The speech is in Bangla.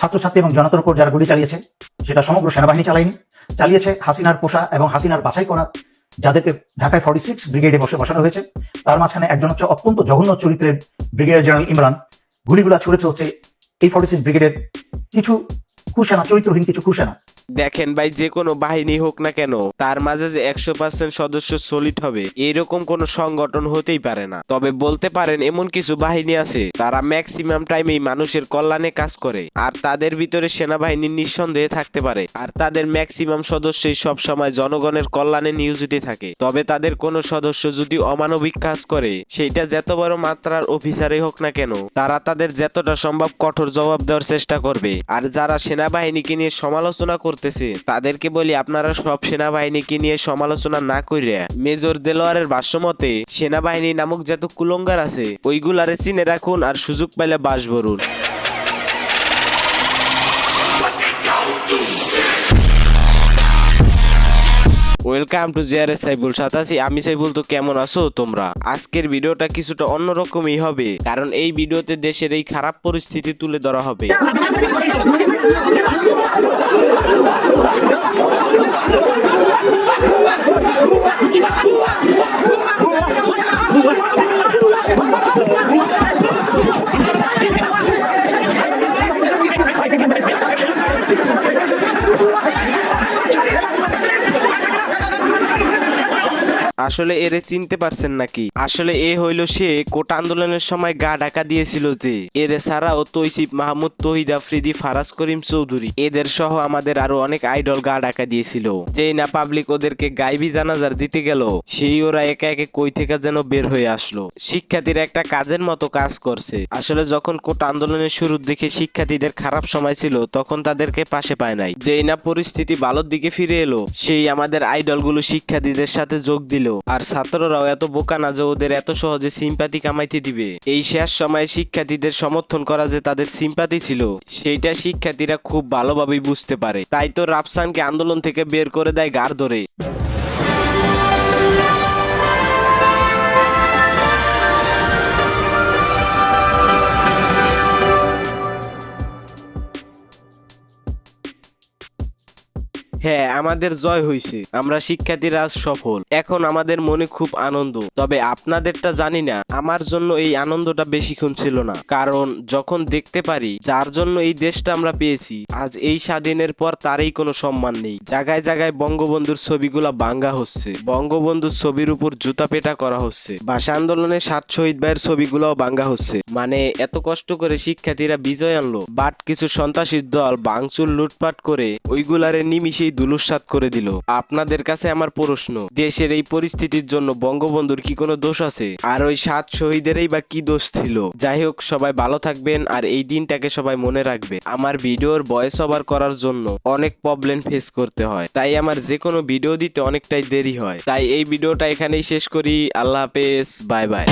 ছাত্রছাত্রী এবং জনতার উপর যারা গুলি চালিয়েছে সেটা সমগ্র সেনাবাহিনী চালিয়েছে হাসিনার পোষা এবং হাসিনার বাছাই করা যাদেরকে ঢাকায় 46 ব্রিগেডে বসানো হয়েছে। তার মাঝখানে একজন হচ্ছে অত্যন্ত জঘন্য চরিত্রের ব্রিগেডিয়ার জেনারেল ইমরান। গুলিগুলা ছুড়েছে হচ্ছে এই 46 ব্রিগেডের কিছু কুসেনা, চরিত্রহীন কিছু কুসেনা। দেখেন ভাই, যে কোনো বাহিনী হোক না কেন, তার মাঝে যে 100% সদস্য সলিড হবে এরকম কোন সংগঠন হতেই পারে না। তবে বলতে পারেন এমন কিছু বাহিনী আছে তারা ম্যাক্সিমাম টাইমেই মানুষের কল্যাণে কাজ করে, আর তাদের ভিতরে সেনাবাহিনী নিঃসন্দেহে থাকতে পারে, আর তাদের ম্যাক্সিমাম সদস্যই সব সময় জনগণের কল্যাণে নিয়োজিত থাকে। তবে তাদের কোন সদস্য যদি অমানবিক কাজ করে, সেইটা যত বড় মাত্রার অফিসারই হোক না কেন, তারা তাদের যতটা সম্ভব কঠোর জবাব দেওয়ার চেষ্টা করবে। আর যারা সেনাবাহিনীকে নিয়ে সমালোচনা করতেছে তাদেরকে বলি, আপনারা সব সেনাবাহিনীকে নিয়ে সমালোচনা না কইরা মেজর দেলোয়ারের ভাষ্যমতে সেনাবাহিনী নামক যত কুলঙ্গার আছে ওইগুলারে চিনে রাখুন আর সুযোগ পাইলে বাস ভরুন। ওয়েলকাম টু জিআরএস সাইবুল, সাথে আছি আমি সাইবুল। তো কেমন আছো তোমরা? আজকের ভিডিওটা কিছুটা অন্যরকমই হবে, কারণ এই ভিডিওতে দেশের এই খারাপ পরিস্থিতি তুলে ধরা হবে। আসলে এরে চিনতে পারছেন নাকি? আসলে এ হইল সে কোটা আন্দোলনের সময় গা ঢাকা দিয়েছিল যে। এরে ছাড়াও তৈসিফ মাহমুদ, তহিদ আফ্রিদি, ফারাজ করিম চৌধুরী এদের সহ আমাদের আরো অনেক আইডল গা ঢাকা দিয়েছিল। যেই না পাবলিক ওদেরকে গাইবি জানাজার দিতে গেল, সেই ওরা একে একে কই থেকে যেন বের হয়ে আসলো। শিক্ষার্থীরা একটা কাজের মতো কাজ করছে। আসলে যখন কোটা আন্দোলনের শুরুর দিকে শিক্ষার্থীদের খারাপ সময় ছিল, তখন তাদেরকে পাশে পায় নাই। যেই না পরিস্থিতি ভালোর দিকে ফিরে এলো, সেই আমাদের আইডল গুলো শিক্ষার্থীদের সাথে যোগ দিল। আর ছাত্ররাও এত বোকা না যে ওদের এত সহজে সিম্পাতি কামাইতে দিবে। এই শেষ সময়ে শিক্ষার্থীদের সমর্থন করা যে তাদের সিম্পাতি ছিল, সেইটা শিক্ষার্থীরা খুব ভালোভাবেই বুঝতে পারে। তাই তো রাফসানকে আন্দোলন থেকে বের করে দেয় গার ধরে। হ্যাঁ, আমাদের জয় হয়েছে, আমরা শিক্ষার্থীরা আজ সফল। এখন আমাদের মনে খুব আনন্দ। তবে আপনাদেরটা জানি না, আমার জন্য এই আনন্দটা বেশিক্ষণ ছিল না। কারণ যখন দেখতে পারি যার জন্য এই দেশটা আমরা পেয়েছি, আজ এই স্বাধীনের পর তারই কোনো সম্মান নেই। জায়গায় জায়গায় বঙ্গবন্ধুর ছবিগুলা ভাঙ্গা হচ্ছে, বঙ্গবন্ধুর ছবির উপর জুতা পেটা করা হচ্ছে, ভাষা আন্দোলনে 7 শহীদ ভাইয়ের ছবিগুলাও ভাঙ্গা হচ্ছে। মানে এত কষ্ট করে শিক্ষার্থীরা বিজয় আনলো, বাট কিছু সন্ত্রাসীর দল ভাঙচুর লুটপাট করে ওইগুলারে নিমিশেই দুলুসাৎ করে দিল। আপনাদের কাছে আমার প্রশ্ন, দেশের এই পরিস্থিতির জন্য বঙ্গবন্ধুর কি কোনো দোষ আছে? আর ওই 7 শহীদেরই বা কি দোষ ছিল? যাই হোক, সবাই ভালো থাকবেন আর এই দিনটাকে সবাই মনে রাখবে। আমার ভিডিওর ভয়েস ওভার করার জন্য অনেক প্রবলেম ফেস করতে হয়, তাই আমার যে কোনো ভিডিও দিতে অনেকটাই দেরি হয়। তাই এই ভিডিওটা এখানেই শেষ করি। আল্লাহ হাফেজ, বাই বাই।